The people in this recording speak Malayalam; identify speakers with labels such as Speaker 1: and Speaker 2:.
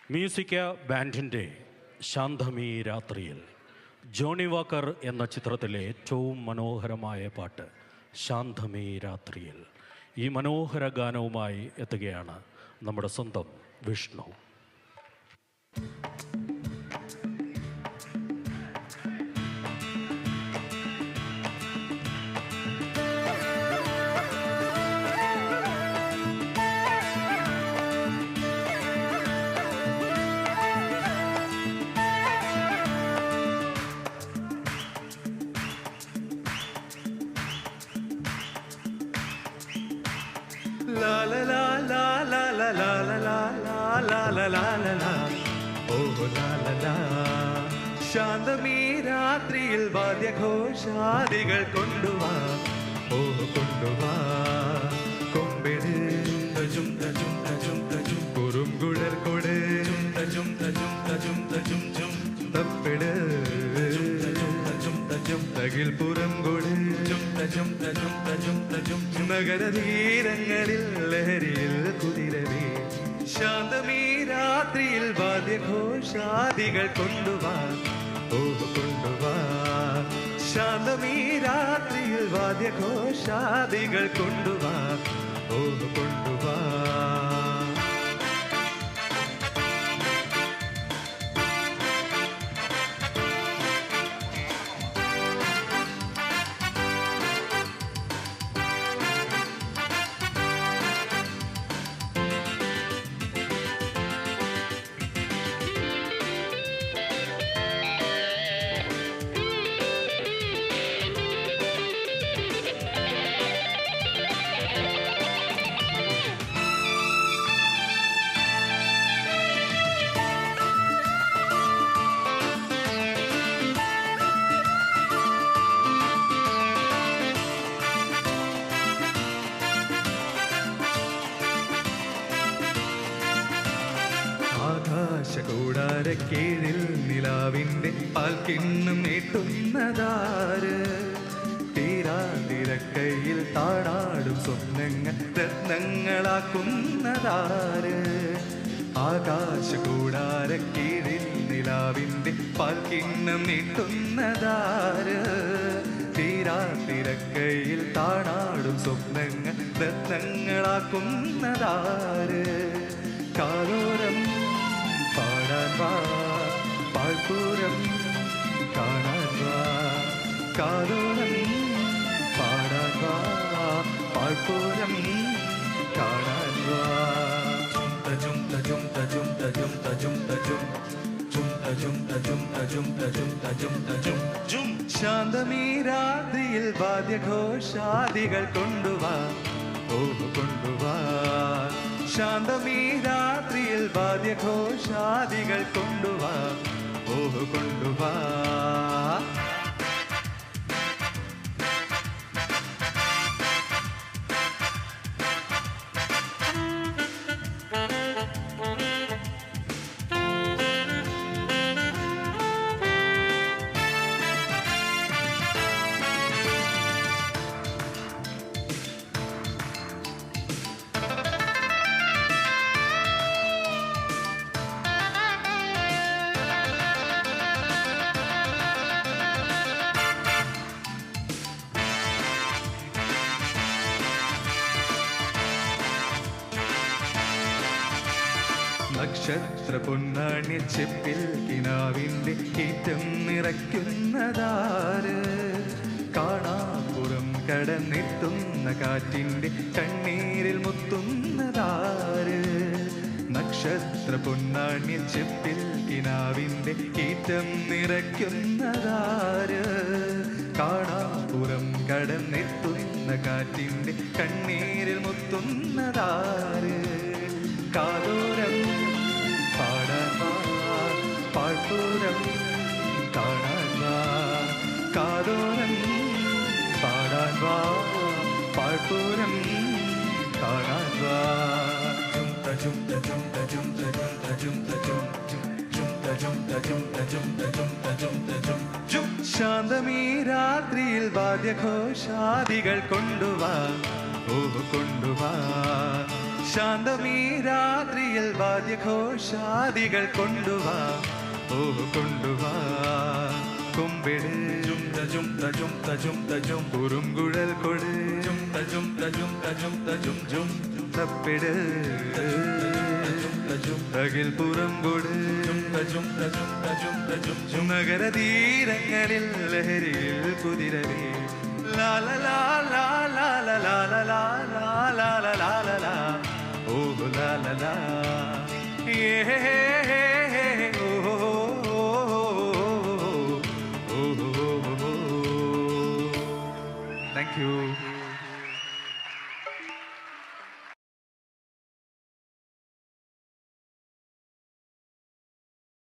Speaker 1: മ്യൂസിക്ക ബാൻഡിൻ്റെ ശാന്തമീ രാത്രിയിൽ ജോണി വാക്കർ എന്ന ചിത്രത്തിലെ ഏറ്റവും മനോഹരമായ പാട്ട് ശാന്തമീ രാത്രിയിൽ. ഈ മനോഹര ഗാനവുമായി എത്തുകയാണ് നമ്മുടെ സ്വന്തം Vishnu.
Speaker 2: La la la la la la la la la la la la la la oh la la la ശാന്തമീ രാത്രിയിൽ വാദ്യഘോഷാദികൾ കൊണ്ടുവാ ഓ കൊണ്ടുവാ കൊമ്പെട് തജും തജും തജും തജും കുറുംകുഴൽ കൊട് തജും തജും തജും തജും ജും തപ്പെട് തജും തജും തകിൽ പുറം കൊട് തജും തജും തജും തജും നഗരതീരങ്ങളിൽ ലഹരിയിൽ കുതിരവേ ശാന്തമീ രാത്രിയിൽ വാദ്യഘോഷാദികൾ കൊണ്ടുവാ ഓ കൊണ്ടുവാ ശാന്തമീ രാത്രിയിൽ വാദ്യഘോഷാദികൾ കൊണ്ടുവാ ഓ കൊണ്ടുവാ. ആകാശകൂടാരക്കീഴിൽ നിലാവിൻ്റെ പാൽക്കിണ്ണം നീട്ടുന്നതാര് തീരാതിരക്കയിൽ താടാടും സ്വപ്നങ്ങൾ രത്നങ്ങളാക്കുന്നതാര് ആകാശകൂടാരക്കീഴിൽ നിലാവിൻ്റെ പാൽക്കിണ്ണം നീട്ടുന്നതാര് തീരാതിരക്കയിൽ താടാടും സ്വപ്നങ്ങൾ രത്നങ്ങളാക്കുന്നതാര് കാതോരം പാടാൻ വാ പാഴ്പൂരം കാണാൻ വാ കാതോരം പാടാൻ വാ പാഴ്പൂരം കാണാൻ വാ തജും തജും തജും തജും തജും തജും ജും തജും തജും തജും തജും തജും തജും ജും ശാന്തമീ രാത്രിയിൽ വാദ്യഘോഷാദികൾ കൊണ്ടുവാ ഓ കൊണ്ടുവാ ശാന്തമീ രാത്രിയിൽ വാദ്യഘോഷാദികൾ കൊണ്ടുവാ ഓ കൊണ്ടുവാ. നക്ഷത്ര പൊന്നാണ്യ ചെപ്പിൽ കിനാവിൻ്റെ കീറ്റം നിറയ്ക്കുന്നതാര് കാണാപ്പുറം കടന്നെത്തുന്ന കാറ്റിൻ്റെ കണ്ണീരിൽ മുത്തുന്നതാര് നക്ഷത്ര പൊന്നാണ്യ ചെപ്പിൽ കിനാവിൻ്റെ കീറ്റം നിറയ്ക്കുന്നതാര് കാണാപ്പുറം കടന്നെത്തുന്ന കാറ്റിൻ്റെ കണ്ണീരിൽ മുത്തുന്നതാര് കാതോരം പാടാൻ വാ പാഴ്പൂരം കാണാൻ വാ കാതോരം പാടാൻ വാ പാഴ്പൂരം കാണാൻ വാ ജും തജും തജും തജും തജും തജും തജും ജും തജും തജും തജും തജും തജും തജും ജും ശാന്തമീ രാത്രിയിൽ വാദ്യഘോഷാദികൾ കൊണ്ടുവാ ഓ കൊണ്ടുവാ ശാന്തമീ രാത്രിയിൽ വാദ്യഘോഷാദികൾ കൊണ്ടുവാ ഓ കൊണ്ടുവാ കുമ്പിട് കുറുങ്കുഴൽ കൊട് തപ്പിട് തകിൽ പുറം കൊട് നഗരതീരങ്ങളിൽ ലഹരിയിൽ കുതിരവേ ലാല ലാല ലാല ലാല ലാല ലാല ലാല ലാ ഓ ലാല ലാ Thank you.